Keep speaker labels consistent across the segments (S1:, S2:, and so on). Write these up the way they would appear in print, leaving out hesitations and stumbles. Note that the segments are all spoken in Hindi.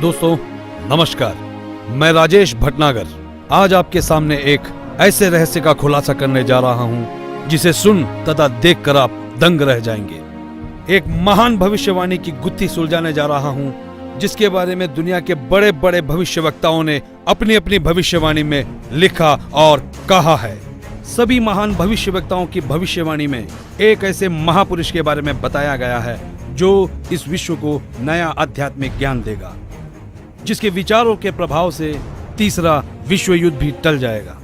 S1: दोस्तों नमस्कार, मैं राजेश भटनागर आज आपके सामने एक ऐसे रहस्य का खुलासा करने जा रहा हूं जिसे सुन तथा देखकर आप दंग रह जाएंगे। एक महान भविष्यवाणी की गुत्थी सुलझाने जा रहा हूं जिसके बारे में दुनिया के बड़े बड़े भविष्यवक्ताओं ने अपनी अपनी भविष्यवाणी में लिखा और कहा है। सभी महान भविष्यवक्ताओं की भविष्यवाणी में एक ऐसे महापुरुष के बारे में बताया गया है जो इस विश्व को नया आध्यात्मिक ज्ञान देगा, जिसके विचारों के प्रभाव से तीसरा विश्व युद्ध भी टल जाएगा।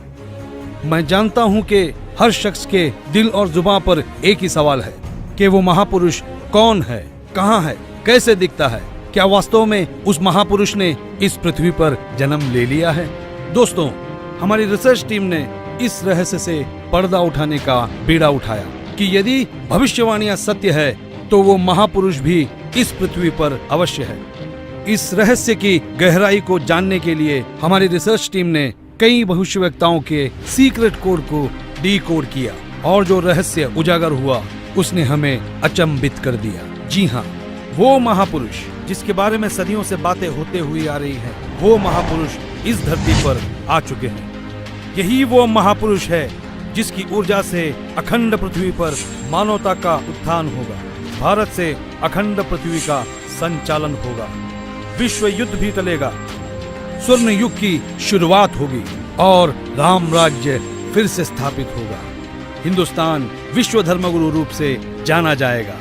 S1: मैं जानता हूं कि हर शख्स के दिल और जुबान पर एक ही सवाल है कि वो महापुरुष कौन है, कहां है, कैसे दिखता है, क्या वास्तव में उस महापुरुष ने इस पृथ्वी पर जन्म ले लिया है। दोस्तों, हमारी रिसर्च टीम ने इस रहस्य से पर्दा उठाने का बीड़ा उठाया कि यदि भविष्यवाणियां सत्य है तो वो महापुरुष भी इस पृथ्वी पर अवश्य है। इस रहस्य की गहराई को जानने के लिए हमारी रिसर्च टीम ने कई भविष्यवक्ताओं के सीक्रेट कोड को डीकोड किया और जो रहस्य उजागर हुआ उसने हमें अचंभित कर दिया। जी हाँ, वो महापुरुष जिसके बारे में सदियों से बातें होते हुई आ रही हैं, वो महापुरुष इस धरती पर आ चुके हैं। यही वो महापुरुष है जिसकी ऊर्जा से अखंड पृथ्वी पर मानवता का उत्थान होगा, भारत से अखंड पृथ्वी का संचालन होगा, विश्व युद्ध भी टलेगा, स्वर्ण युग की शुरुआत होगी और राम राज्य फिर से स्थापित होगा। हिंदुस्तान विश्व धर्मगुरु रूप से जाना जाएगा।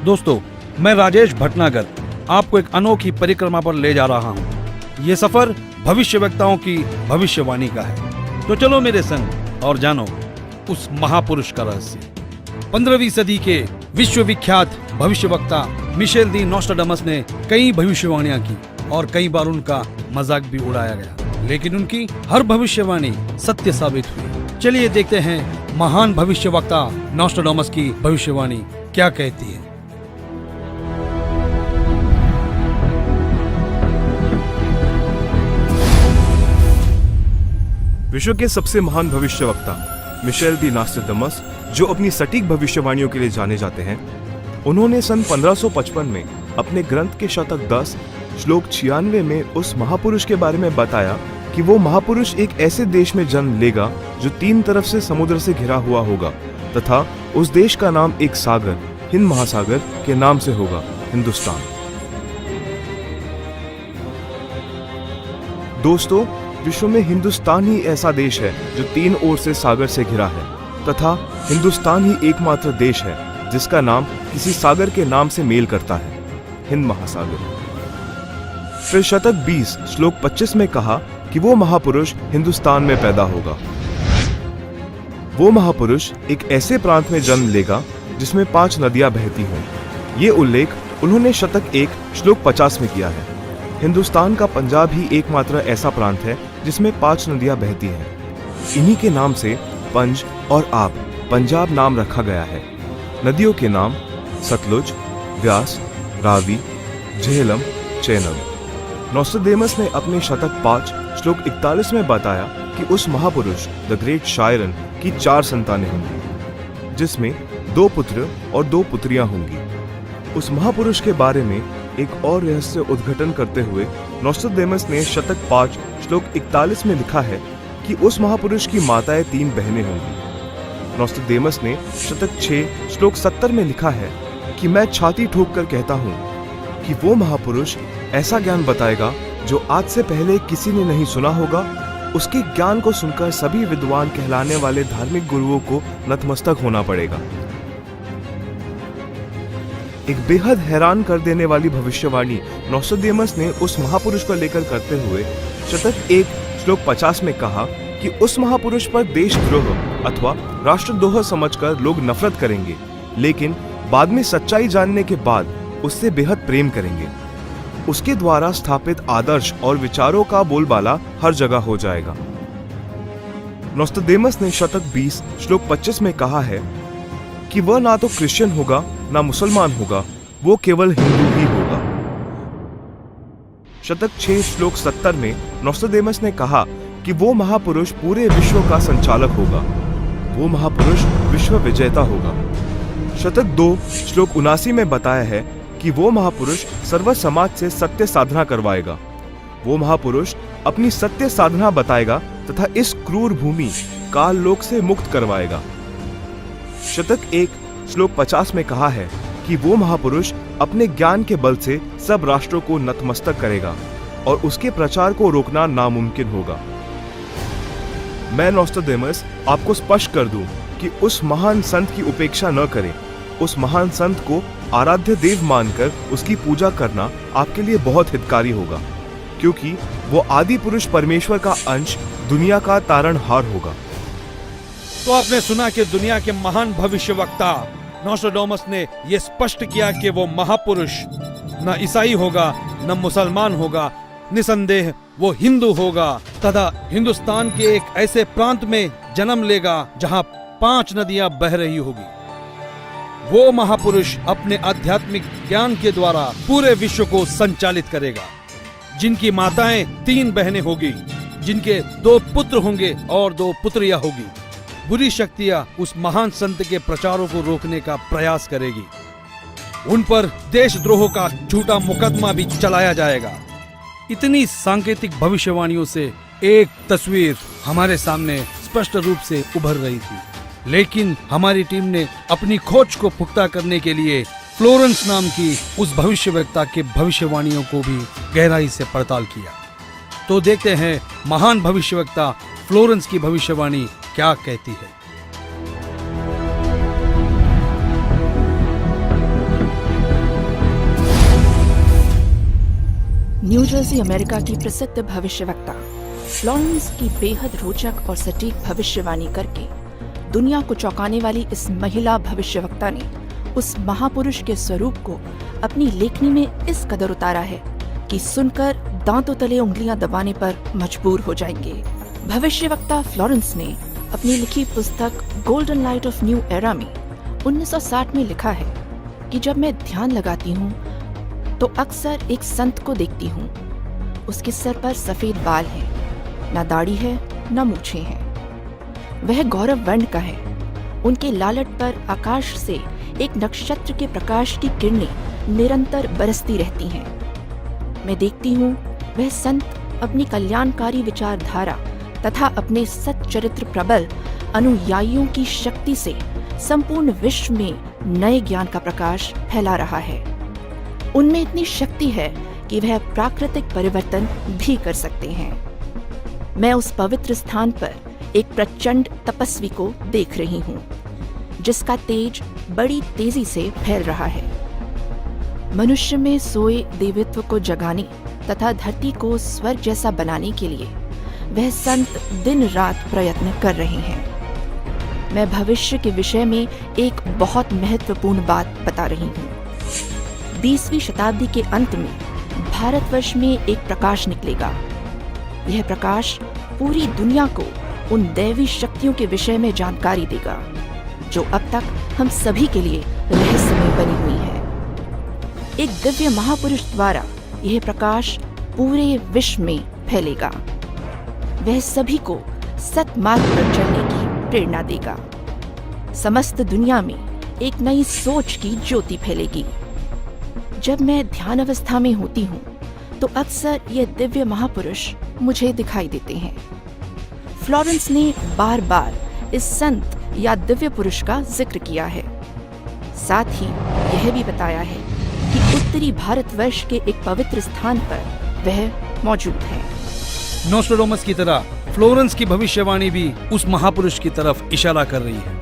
S1: दोस्तों, मैं राजेश भटनागर आपको एक अनोखी परिक्रमा पर ले जा रहा हूँ। ये सफर भविष्यवक्ताओं की भविष्यवाणी का है। तो चलो मेरे संग और जानो उस महापुरुष का रहस्य। 15वीं सदी के विश्वविख्यात भविष्यवक्ता मिशेल दी नोस्ट्राडामस ने कई भविष्यवाणियां की और कई बार उनका मजाक भी उड़ाया गया, लेकिन उनकी हर भविष्यवाणी सत्य साबित हुई। चलिए देखते हैं महान भविष्यवक्ता नोस्ट्राडामस की भविष्यवाणी क्या कहती है।
S2: विश्व के सबसे महान भविष्यवक्ता मिशेल दी नोस्ट्राडामस, जो अपनी सटीक भविष्यवाणियों के लिए जाने जाते हैं, उन्होंने सन 1555 में अपने ग्रंथ के शतक 10 श्लोक 96 में उस महापुरुष के बारे में बताया कि वो महापुरुष एक ऐसे देश में जन्म लेगा जो 3 तरफ से समुद्र से घिरा हुआ होगा तथा उस देश का नाम एक सागर, हिंद महासागर के नाम से होगा, हिंदुस्तान। दोस्तों, विश्व में हिंदुस्तान ही ऐसा देश है जो 3 ओर से सागर से घिरा है तथा हिंदुस्तान ही एकमात्र देश है जिसका नाम किसी सागर के नाम से मेल करता है, हिंद महासागर। फिर शतक 20 श्लोक 25 में कहा कि वो महापुरुष हिंदुस्तान में पैदा होगा। वो महापुरुष एक ऐसे प्रांत में जन्म लेगा जिसमें 5 नदियां बहती हों। ये उल्लेख उन्होंने शतक 1 श्लोक 50 में किया है। हिंदुस्तान का पंजाब ही एकमात्र ऐसा प्रांत है जिसमें 5 नदियां बहती हैं। इन्हीं के नाम से पंज और आप पंजाब नाम रखा गया है। नदियों के नाम सतलुज, व्यास, रावी, झेलम, चेनाब। नोस्ट्राडामस ने अपने शतक 5 श्लोक 41 में बताया कि उस महापुरुष द ग्रेट शायरन की 4 संतानें होंगी, जिसमें 2 पुत्र और 2 पुत्रियां होंगी। उस महापुरुष के बारे में एक और रहस्य उद्घाटन करते हुए नोस्ट्राडामस ने शतक 5 श्लोक 41 में लिखा है कि उस महापुरुष की माताएं 3 बहनें होंगी। नोस्ट्राडामस ने शतक 6 श्लोक 70 में लिखा है कि मैं छाती ठोक कर कहता हूँ कि वो महापुरुष ऐसा ज्ञान बताएगा जो आज से पहले किसी ने नहीं सुना होगा। उसके ज्ञान को सुनकर सभी विद्वान कहलाने वाले धार्मिक गुरुओं को नतमस्तक होना पड़ेगा। एक बेहद हैरान कर देने वाली भविष्यवाणी नोस्ट्राडामस ने उस महापुरुष को लेकर करते हुए शतक 1 श्लोक 50 में कहा कि उस महापुरुष पर देशद्रोह अथवा राष्ट्रद्रोह समझकर लोग नफरत करेंगे, लेकिन बाद में सच्चाई जानने के बाद उससे बेहद प्रेम करेंगे। उसके द्वारा स्थापित आदर्श और विचारों का बोलबाला हर जगह हो जाएगा। नोस्ट्राडामस ने शतक 20 श्लोक 25 में कहा है कि वह ना तो क्रिश्चियन होगा ना मुसलमान होगा, वो केवल हिंदू ही होगा। शतक 6 श्लोक 70 में नोस्ट्राडामस ने कहा कि वो महापुरुष पूरे विश्व का संचालक होगा, वो महापुरुष विश्व विजेता होगा। शतक 2 श्लोक 79 में बताया है कि वो महापुरुष सर्व समाज से सत्य साधना करवाएगा वो महापुरुष अपनी सत्य साधना बताएगा तथा इस क्रूर भूमि काल लोक से मुक्त करवाएगा। शतक 1 श्लोक 50 में कहा है कि वो महापुरुष अपने ज्ञान के बल से सब राष्ट्रों को नतमस्तक करेगा और उसके प्रचार को रोकना नामुमकिन होगा। मैं नोस्ट्राडेमस आपको स्पष्ट कर दूं कि उस महान संत की उपेक्षा न करें। उस महान संत को आराध्य देव मानकर उसकी पूजा करना आपके लिए बहुत हितकारी होगा, क्योंकि वो आदि पुरुष परमेश्वर का अंश, दुनिया का तारणहार होगा।
S1: तो आपने सुना कि दुनिया के महान भविष्यवक्ता नोस्ट्राडेमस ने यह स्पष्ट किया कि वो महापुरुष न ईसाई होगा न मुसलमान होगा, निसंदेह वो हिंदू होगा तथा हिंदुस्तान के एक ऐसे प्रांत में जन्म लेगा जहां 5 नदियां बह रही होगी। वो महापुरुष अपने आध्यात्मिक ज्ञान के द्वारा पूरे विश्व को संचालित करेगा, जिनकी माताएं 3 बहनें होगी, जिनके 2 पुत्र होंगे और 2 पुत्रियां होगी। बुरी शक्तियां उस महान संत के प्रचारों को रोकने का प्रयास करेगी। उन पर देशद्रोह का झूठा मुकदमा भी चलाया जाएगा। इतनी सांकेतिक भविष्यवाणियों से एक तस्वीर हमारे सामने स्पष्ट रूप से उभर रही थी, लेकिन हमारी टीम ने अपनी खोज को पुख्ता करने के लिए फ्लोरेंस नाम की उस भविष्यवक्ता के भविष्यवाणियों को भी गहराई से पड़ताल किया। तो देखते हैं महान भविष्यवक्ता फ्लोरेंस की भविष्यवाणी क्या कहती है।
S3: न्यू जर्सी अमेरिका की प्रसिद्ध भविष्यवक्ता फ्लोरेंस की बेहद रोचक और सटीक भविष्यवाणी करके दुनिया को चौंकाने वाली इस महिला भविष्यवक्ता ने उस महापुरुष के स्वरूप को अपनी लेखनी में इस कदर उतारा है कि सुनकर दांतों तले उंगलियां दबाने पर मजबूर हो जाएंगे। भविष्यवक्ता फ्लोरेंस ने अपनी लिखी पुस्तक golden light of new era में 1960 में लिखा है कि जब मैं ध्यान लगाती हूँ तो अक्सर एक संत को देखती हूँ। उसके सर पर सफेद बाल हैं, ना दाढ़ी है ना मूछें हैं। वह गौरव वर्ण का है। उनके लालट पर आकाश से एक नक्षत्र के प्रकाश की किरणें निरंतर बरसती रहती हैं। मैं देखती हूँ वह संत अपनी कल्याणकारी विचारधारा तथा अपने सच्चरित्र प्रबल अनुयायियों की शक्ति से संपूर्ण विश्व में नए ज्ञान का प्रकाश फैला रहा है। उनमें इतनी शक्ति है कि वह प्राकृतिक परिवर्तन भी कर सकते हैं। मैं उस पवित्र स्थान पर एक प्रचंड तपस्वी को देख रही हूँ, जिसका तेज बड़ी तेजी से फैल रहा है। मनुष्य में सोए देवत्व को जगाने तथा धरती को स्वर्ग जैसा बनाने के लिए वह संत दिन रात प्रयत्न कर रहे हैं। मैं भविष्य के विषय में एक बहुत महत्वपूर्ण बात बता रही हूँ। 20वीं शताब्दी के अंत में भारतवर्ष में एक प्रकाश निकलेगा। यह प्रकाश पूरी दुनिया को उन दैवी शक्तियों के विषय में जानकारी देगा जो अब तक हम सभी के लिए रहस्यमय बनी हुई है। एक दिव्य महापुरुष द्वारा यह प्रकाश पूरे विश्व में फैलेगा। वह सभी को सतमार्ग पर चलने की प्रेरणा देगा। समस्त दुनिया में एक नई सोच की ज्योति फैलेगी। जब मैं ध्यान अवस्था में होती हूँ तो अक्सर ये दिव्य महापुरुष मुझे दिखाई देते हैं। फ्लोरेंस ने बार बार इस संत या दिव्य पुरुष का जिक्र किया है। साथ ही यह भी बताया है कि उत्तरी भारतवर्ष के एक पवित्र स्थान पर वह मौजूद है।
S1: नोस्ट्राडेमस की तरह फ्लोरेंस की भविष्यवाणी भी उस महापुरुष की तरफ इशारा कर रही है।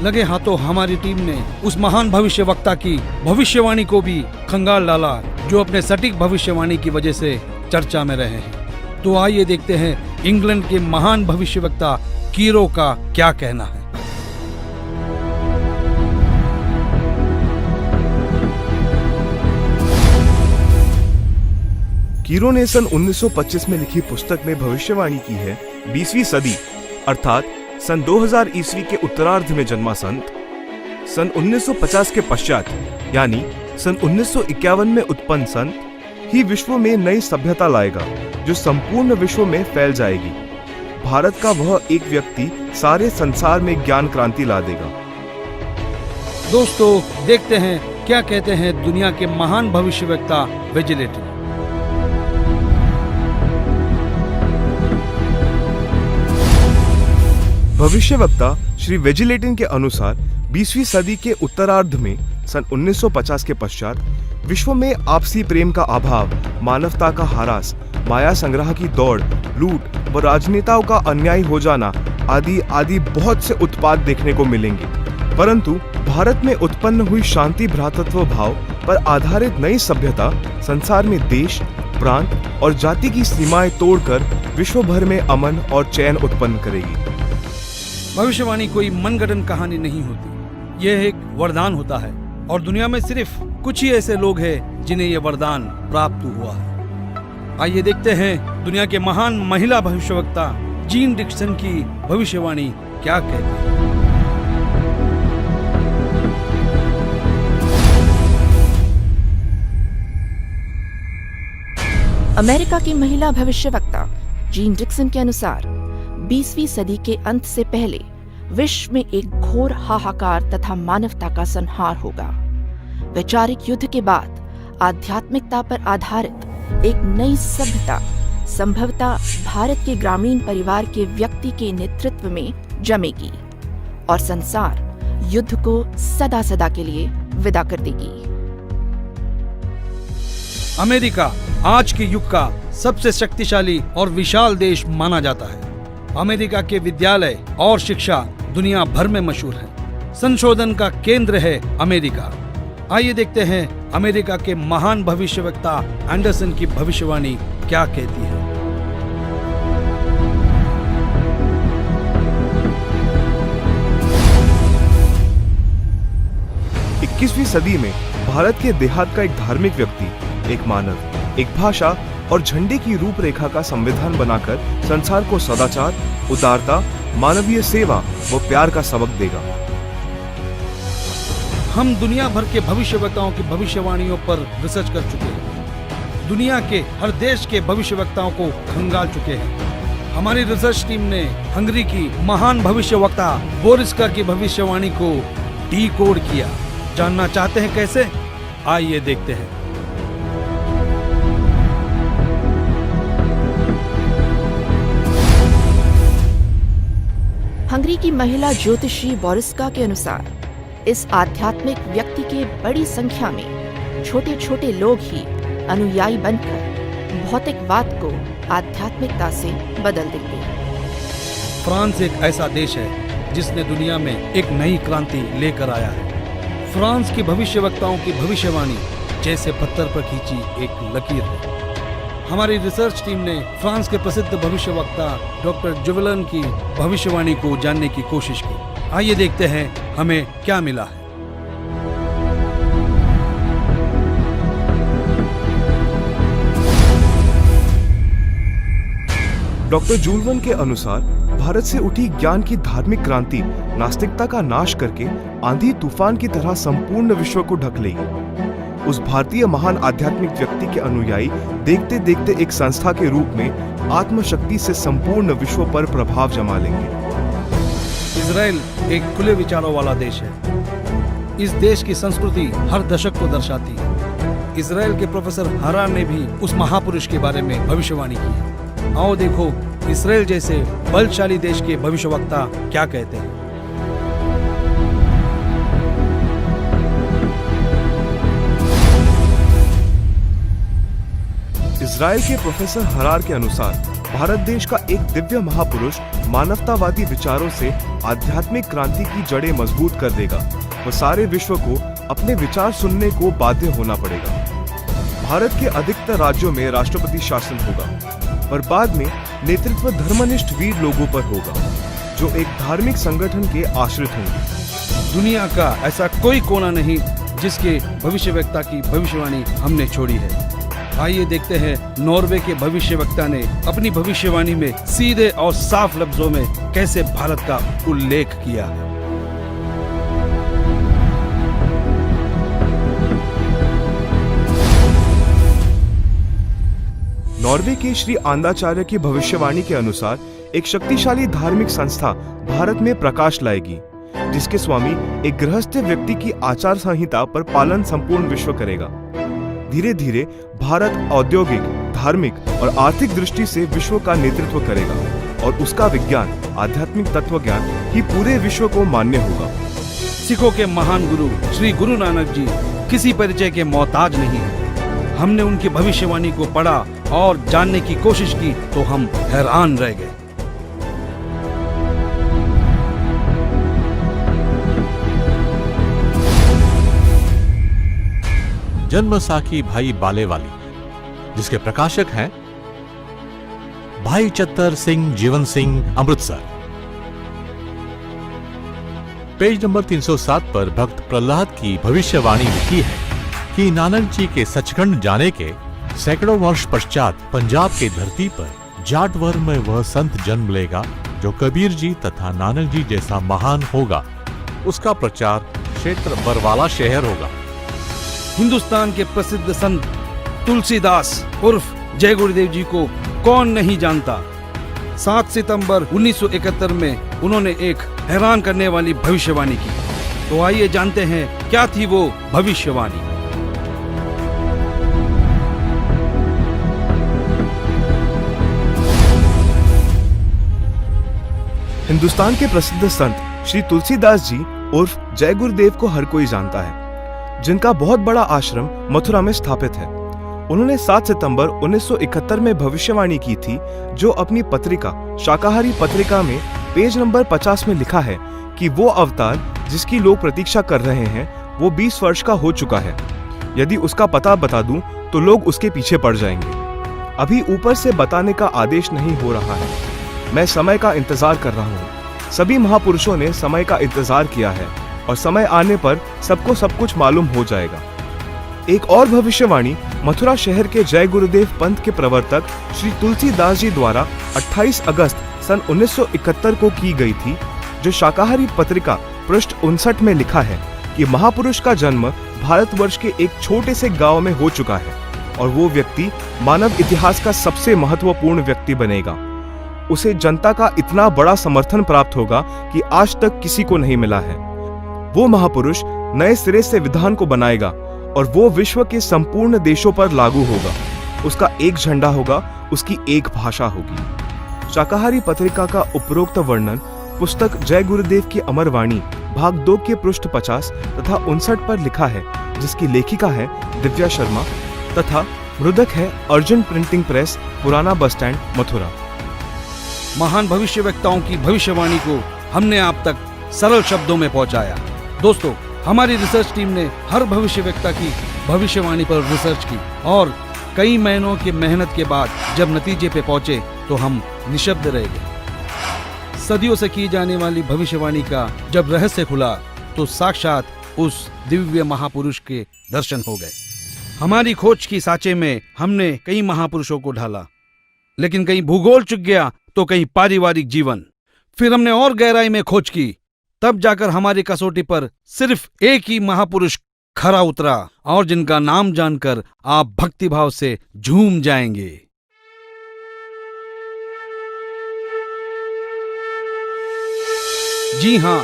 S1: लगे हाथों हमारी टीम ने उस महान भविष्यवक्ता की भविष्यवाणी को भी खंगाल डाला, जो अपने सटीक भविष्यवाणी की वजह से चर्चा में रहे हैं। तो आइए देखते हैं इंग्लैंड के महान भविष्यवक्ता कीरो का क्या कहना है।
S2: कीरो ने सन 1925 में लिखी पुस्तक में भविष्यवाणी की है 20वीं सदी अर्थात सन 2000 ईस्वी के उत्तरार्ध में जन्मा संत सन 1950 के पश्चात यानी सन 1951 में उत्पन्न संत ही विश्व में नई सभ्यता लाएगा जो संपूर्ण विश्व में फैल जाएगी। भारत का वह एक व्यक्ति सारे संसार में ज्ञान क्रांति ला देगा।
S1: दोस्तों देखते हैं क्या कहते हैं दुनिया के महान भविष्यवक्ता विजिलेटरी।
S2: भविष्यवक्ता श्री वेजिलेटिन के अनुसार 20वीं सदी के उत्तरार्ध में सन 1950 के पश्चात विश्व में आपसी प्रेम का अभाव, मानवता का ह्रास, माया संग्रह की दौड़, लूट व राजनेताओं का अन्याय हो जाना आदि आदि बहुत से उत्पाद देखने को मिलेंगे। परंतु भारत में उत्पन्न हुई शांति भ्रातृत्व भाव पर आधारित नई सभ्यता संसार में देश, प्रांत और जाति की सीमाएं तोड़कर विश्व भर में अमन और चैन उत्पन्न करेगी।
S1: भविष्यवाणी कोई मनगढ़ंत कहानी नहीं होती, यह एक वरदान होता है और दुनिया में सिर्फ कुछ ही ऐसे लोग हैं जिन्हें यह वरदान प्राप्त हुआ है। आइए देखते हैं दुनिया के महान महिला भविष्यवक्ता जीन डिक्सन की भविष्यवाणी क्या कहती है।
S3: अमेरिका की महिला भविष्यवक्ता जीन डिक्सन के अनुसार 20वीं सदी के अंत से पहले विश्व में एक घोर हाहाकार तथा मानवता का संहार होगा। वैचारिक युद्ध के बाद आध्यात्मिकता पर आधारित एक नई सभ्यता संभवतः भारत के ग्रामीण परिवार के व्यक्ति के नेतृत्व में जमेगी और संसार युद्ध को सदा सदा के लिए विदा कर देगी।
S1: अमेरिका आज के युग का सबसे शक्तिशाली और विशाल देश माना जाता है। अमेरिका के विद्यालय और शिक्षा दुनिया भर में मशहूर है। संशोधन का केंद्र है अमेरिका। आइए देखते हैं अमेरिका के महान भविष्यवक्ता एंडरसन की भविष्यवाणी क्या कहती है।
S2: 21वीं सदी में भारत के देहात का एक धार्मिक व्यक्ति, एक मानव, एक भाषा और झंडे की रूपरेखा का संविधान बनाकर संसार को सदाचार, उदारता, मानवीय सेवा व प्यार का सबक देगा।
S1: हम दुनिया भर के भविष्यवक्ताओं की भविष्यवाणियों पर रिसर्च कर चुके हैं। दुनिया के हर देश के भविष्यवक्ताओं को खंगाल चुके हैं। हमारी रिसर्च टीम ने हंगरी की महान भविष्यवक्ता बोरिस्का की भविष्यवाणी को डीकोड किया। जानना चाहते हैं कैसे? आइए देखते हैं।
S3: हंगरी की महिला ज्योतिषी बोरिस्का के अनुसार इस आध्यात्मिक व्यक्ति के बड़ी संख्या में छोटे छोटे लोग ही अनुयायी बनकर भौतिकवाद को आध्यात्मिकता से बदल देंगे।
S1: फ्रांस एक ऐसा देश है जिसने दुनिया में एक नई क्रांति लेकर आया है। फ्रांस की भविष्यवक्ताओं की भविष्यवाणी जैसे पत्थर पर खींची एक लकीर है। हमारी रिसर्च टीम ने फ्रांस के प्रसिद्ध भविष्यवक्ता डॉक्टर जुवेलन की भविष्यवाणी को जानने की कोशिश की। आइए देखते हैं हमें क्या मिला है।
S2: डॉक्टर जुवेलन के अनुसार भारत से उठी ज्ञान की धार्मिक क्रांति नास्तिकता का नाश करके आंधी तूफान की तरह संपूर्ण विश्व को ढक लेगी। उस भारतीय महान आध्यात्मिक व्यक्ति के अनुयायी देखते देखते एक संस्था के रूप में आत्मशक्ति से संपूर्ण विश्व पर प्रभाव जमा लेंगे।
S1: इजराइल एक खुले विचारों वाला देश है। इस देश की संस्कृति हर दशक को दर्शाती है। इजराइल के प्रोफेसर हरार ने भी उस महापुरुष के बारे में भविष्यवाणी की है। आओ देखो इजराइल जैसे बलशाली देश के भविष्यवक्ता क्या कहते हैं।
S2: इजराइल के प्रोफेसर हरार के अनुसार भारत देश का एक दिव्य महापुरुष मानवतावादी विचारों से आध्यात्मिक क्रांति की जड़ें मजबूत कर देगा व सारे विश्व को अपने विचार सुनने को बाध्य होना पड़ेगा। भारत के अधिकतर राज्यों में राष्ट्रपति शासन होगा, पर बाद में नेतृत्व धर्मनिष्ठ वीर लोगों पर होगा जो एक धार्मिक संगठन के आश्रित होंगे।
S1: दुनिया का ऐसा कोई कोना नहीं जिसके भविष्यवक्ता की भविष्यवाणी हमने छोड़ी है। आइए देखते हैं नॉर्वे के भविष्यवक्ता ने अपनी भविष्यवाणी में सीधे और साफ लफ्जों में कैसे भारत का उल्लेख किया है।
S2: नॉर्वे के श्री आंदाचार्य की भविष्यवाणी के अनुसार एक शक्तिशाली धार्मिक संस्था भारत में प्रकाश लाएगी, जिसके स्वामी एक गृहस्थ व्यक्ति की आचार संहिता पर पालन संपूर्ण विश्व करेगा। धीरे धीरे भारत औद्योगिक, धार्मिक और आर्थिक दृष्टि से विश्व का नेतृत्व करेगा और उसका विज्ञान आध्यात्मिक तत्व ज्ञान ही पूरे विश्व को मान्य होगा।
S1: सिखों के महान गुरु श्री गुरु नानक जी किसी परिचय के मोहताज नहीं है। हमने उनकी भविष्यवाणी को पढ़ा और जानने की कोशिश की तो हम हैरान रह गए।
S4: जन्मसाखी भाई बालेवाली, जिसके प्रकाशक हैं भाई चत्तर सिंह जीवन सिंह, अमृतसर। पेज नंबर 307 पर भक्त प्रहलाद की भविष्यवाणी लिखी है कि नानक जी के सचखंड जाने के सैकड़ों वर्ष पश्चात पंजाब की धरती पर जाटवर में वह संत जन्म लेगा जो कबीर जी तथा नानक जी जैसा महान होगा। उसका प्रचार क्षेत्र बरवाला शहर होगा।
S1: हिंदुस्तान के प्रसिद्ध संत तुलसीदास उर्फ जय गुरुदेव जी को कौन नहीं जानता। 7 सितंबर 1971 में उन्होंने एक हैरान करने वाली भविष्यवाणी की। तो आइए जानते हैं क्या थी वो भविष्यवाणी।
S2: हिंदुस्तान के प्रसिद्ध संत श्री तुलसीदास जी उर्फ जय गुरुदेव को हर कोई जानता है, जिनका बहुत बड़ा आश्रम मथुरा में स्थापित है। उन्होंने 7 सितंबर 1971 में भविष्यवाणी की थी, जो अपनी पत्रिका शाकाहारी पत्रिका में पेज नंबर 50 में लिखा है कि वो अवतार जिसकी लोग प्रतीक्षा कर रहे हैं वो 20 वर्ष का हो चुका है। यदि उसका पता बता दूं तो लोग उसके पीछे पड़ जाएंगे। अभी ऊपर से बताने का आदेश नहीं हो रहा है। मैं समय का इंतजार कर रहा हूँ। सभी महापुरुषों ने समय का इंतजार किया है और समय आने पर सबको सब कुछ मालूम हो जाएगा। एक और भविष्यवाणी मथुरा शहर के जय गुरुदेव पंथ के प्रवर्तक श्री तुलसीदास जी द्वारा 28 अगस्त सन 1971 को की गई थी, जो शाकाहारी पत्रिका पृष्ठ 59 में लिखा है कि महापुरुष का जन्म भारतवर्ष के एक छोटे से गांव में हो चुका है और वो व्यक्ति मानव इतिहास का सबसे महत्वपूर्ण व्यक्ति बनेगा। उसे जनता का इतना बड़ा समर्थन प्राप्त होगा कि आज तक किसी को नहीं मिला है। वो महापुरुष नए सिरे से विधान को बनाएगा और वो विश्व के संपूर्ण देशों पर लागू होगा। उसका एक झंडा होगा, उसकी एक भाषा होगी। शाकाहारी पत्रिका का उपरोक्त वर्णन पुस्तक जय गुरुदेव की अमरवाणी भाग 2 के पृष्ठ 50 तथा 59 पर लिखा है, जिसकी लेखिका है दिव्या शर्मा तथा मृदक है अर्जुन प्रिंटिंग प्रेस, पुराना बस स्टैंड, मथुरा।
S1: महान भविष्यवक्ताओं की भविष्यवाणी को हमने आप तक सरल शब्दों में पहुंचाया। दोस्तों, हमारी रिसर्च टीम ने हर भविष्यवक्ता की भविष्यवाणी पर रिसर्च की और कई महीनों की मेहनत के बाद जब नतीजे पे पहुंचे तो हम निशब्द रह गए। सदियों से की जाने वाली भविष्यवाणी का जब रहस्य खुला तो साक्षात उस दिव्य महापुरुष के दर्शन हो गए। हमारी खोज की सांचे में हमने कई महापुरुषों को ढाला, लेकिन कहीं भूगोल चुक गया तो कहीं पारिवारिक जीवन। फिर हमने और गहराई में खोज की, तब जाकर हमारी कसौटी पर सिर्फ एक ही महापुरुष खरा उतरा और जिनका नाम जानकर आप भक्तिभाव से झूम जाएंगे। जी हां,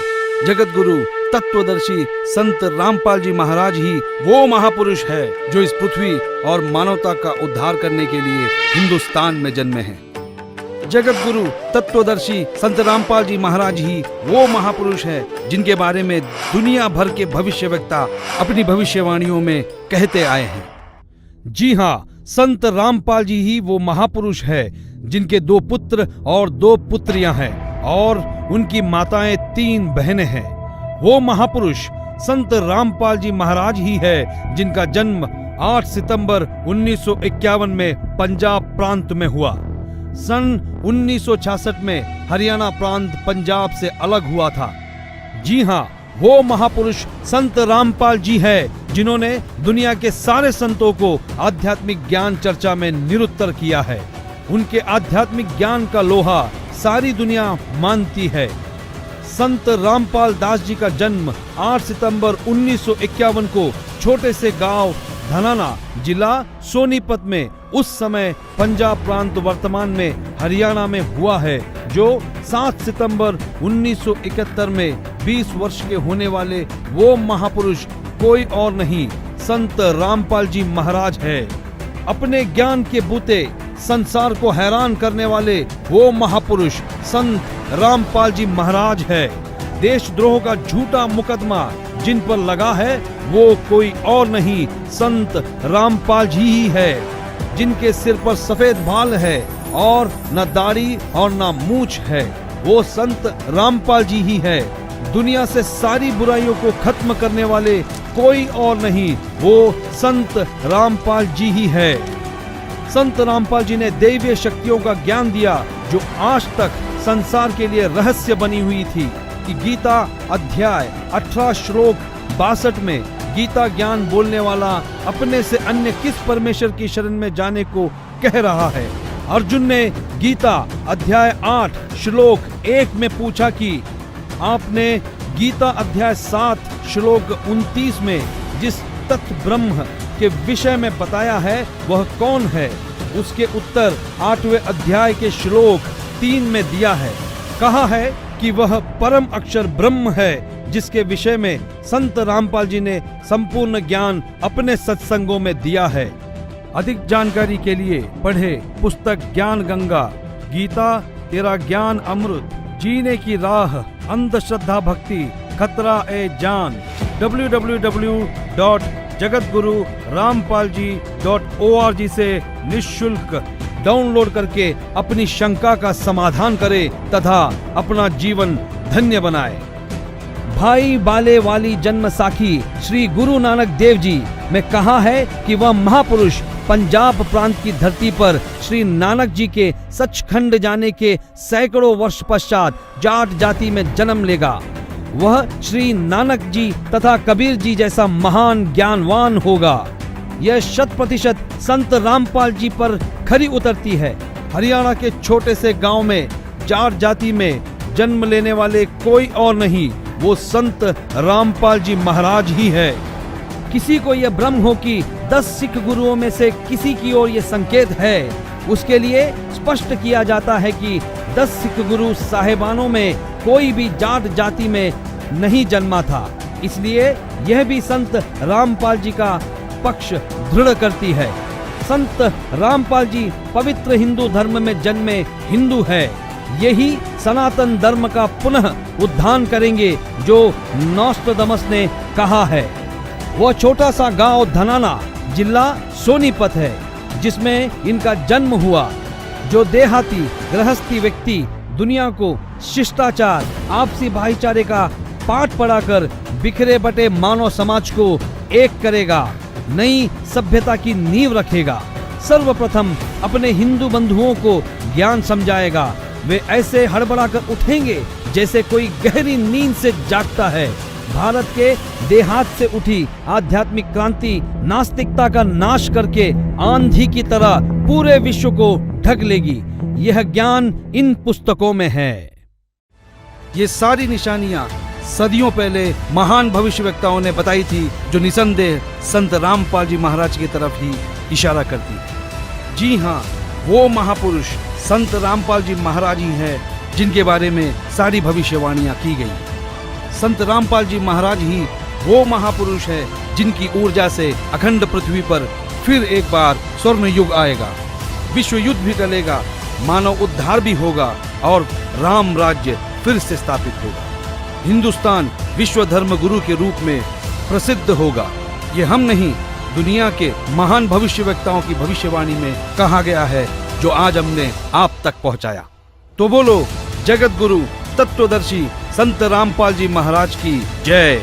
S1: जगत गुरु तत्वदर्शी संत रामपाल जी महाराज ही वो महापुरुष है जो इस पृथ्वी और मानवता का उद्धार करने के लिए हिंदुस्तान में जन्मे हैं। जगत गुरु तत्वदर्शी संत रामपाल जी महाराज ही वो महापुरुष है जिनके बारे में दुनिया भर के भविष्यवक्ता अपनी भविष्यवाणियों में कहते आए हैं। जी हां, संत रामपाल जी ही वो महापुरुष है जिनके 2 पुत्र और 2 पुत्रियां हैं और उनकी माताएं 3 बहनें हैं। वो महापुरुष संत रामपाल जी महाराज ही है जिनका जन्म 8 सितंबर 1951 में पंजाब प्रांत में हुआ। सन 1966 में हरियाणा प्रांत पंजाब से अलग हुआ था। जी हां, वो महापुरुष संत रामपाल जी है जिन्होंने दुनिया के सारे संतों को आध्यात्मिक ज्ञान चर्चा में निरुत्तर किया है। उनके आध्यात्मिक ज्ञान का लोहा सारी दुनिया मानती है। संत रामपाल दास जी का जन्म 8 सितंबर 1951 को छोटे से गांव धनाना, जिला सोनीपत में, उस समय पंजाब प्रांत वर्तमान में हरियाणा में हुआ है, जो 7 सितंबर 1971 में 20 वर्ष के होने वाले वो महापुरुष कोई और नहीं, संत रामपाल जी महाराज है। अपने ज्ञान के बूते संसार को हैरान करने वाले वो महापुरुष संत रामपाल जी महाराज है। देशद्रोह का झूठा मुकदमा जिन पर लगा है वो कोई और नहीं, संत रामपाल जी ही है, जिनके सिर पर सफेद बाल है और न दाढ़ी और न मूंछ है। वो संत रामपाल जी ही है। दुनिया से सारी बुराइयों को खत्म करने वाले कोई और नहीं, वो संत रामपाल जी ही है। संत रामपाल जी ने दैवीय शक्तियों का ज्ञान दिया जो आज तक संसार के लिए रहस्य बनी हुई थी। कि गीता अध्याय 18 श्लोक 62 में गीता ज्ञान बोलने वाला अपने से अन्य किस परमेश्वर की शरण में जाने को कह रहा है। अर्जुन ने गीता अध्याय 8 श्लोक 1 में पूछा कि आपने गीता अध्याय 7 श्लोक 29 में जिस तत्व ब्रह्म के विषय में बताया है वह कौन है। उसके उत्तर 8वें अध्याय के श्लोक 3 में दिया है। कहा है कि वह परम अक्षर ब्रह्म है, जिसके विषय में संत रामपाल जी ने संपूर्ण ज्ञान अपने सत्संगों में दिया है। अधिक जानकारी के लिए पढ़े पुस्तक ज्ञान गंगा, गीता तेरा ज्ञान अमृत, जीने की राह, अंधश्रद्धा भक्ति, खतरा ए जान। www.jagatgururampalji.org से निःशुल्क डाउनलोड करके अपनी शंका का समाधान करें तथा अपना जीवन धन्य बनाए। भाई बाले वाली जन्म साखी श्री गुरु नानक देव जी में कहा है कि वह महापुरुष पंजाब प्रांत की धरती पर श्री नानक जी के सचखंड जाने के सैकड़ों वर्ष पश्चात जाट जाति में जन्म लेगा। वह श्री नानक जी तथा कबीर जी जैसा महान ज्ञानवान होगा। यह 100% संत रामपाल जी पर खरी उतरती है। हरियाणा के छोटे से गांव में जाट जाति में जन्म लेने वाले कोई और नहीं, वो संत रामपाल जी महाराज ही है। किसी को यह भ्रम हो कि 10 सिख गुरुओं में से किसी की ओर यह संकेत है, उसके लिए स्पष्ट किया जाता है कि 10 सिख गुरु साहेबानों में कोई भी जाट जाति में नहीं जन्मा था। इसलिए यह भी संत रामपाल जी का पक्ष दृढ़ करती है। संत रामपाल जी पवित्र हिंदू धर्म में जन्मे हिंदू है। यही सनातन धर्म का पुनः उद्धार करेंगे जो नोस्ट्राडामस ने कहा है। वह छोटा सा गांव धनाना जिला सोनीपत है जिसमें इनका जन्म हुआ। जो देहाती गृहस्थी व्यक्ति दुनिया को शिष्टाचार, आपसी भाईचारे का पाठ पढ़ाकर बिखरे बटे मानव समाज को एक करेगा, नई सभ्यता की नींव रखेगा। सर्वप्रथम अपने हिंदू बंधुओं को ज्ञान समझाएगा। वे ऐसे हड़बड़ाकर उठेंगे जैसे कोई गहरी नींद से जागता है। भारत के देहात से उठी आध्यात्मिक क्रांति नास्तिकता का नाश करके आंधी की तरह पूरे विश्व को ढक लेगी। यह ज्ञान इन पुस्तकों में है। ये सारी निशानियां सदियों पहले महान भविष्यवक्ताओं ने बताई थी, जो निसंदेह संत रामपाल जी महाराज की तरफ ही इशारा करती है। जी हाँ, वो महापुरुष संत रामपाल जी महाराज ही हैं जिनके बारे में सारी भविष्यवाणियां की गई। संत रामपाल जी महाराज ही वो महापुरुष है जिनकी ऊर्जा से अखंड पृथ्वी पर फिर एक बार स्वर्ण युग आएगा, विश्व युद्ध भी टलेगा, मानव उद्धार भी होगा और राम राज्य फिर से स्थापित होगा। हिंदुस्तान विश्व धर्म गुरु के रूप में प्रसिद्ध होगा। ये हम नहीं, दुनिया के महान भविष्यवक्ताओं की भविष्यवाणी में कहा गया है, जो आज हमने आप तक पहुंचाया। तो बोलो जगत गुरु तत्वदर्शी संत रामपाल जी महाराज की जय।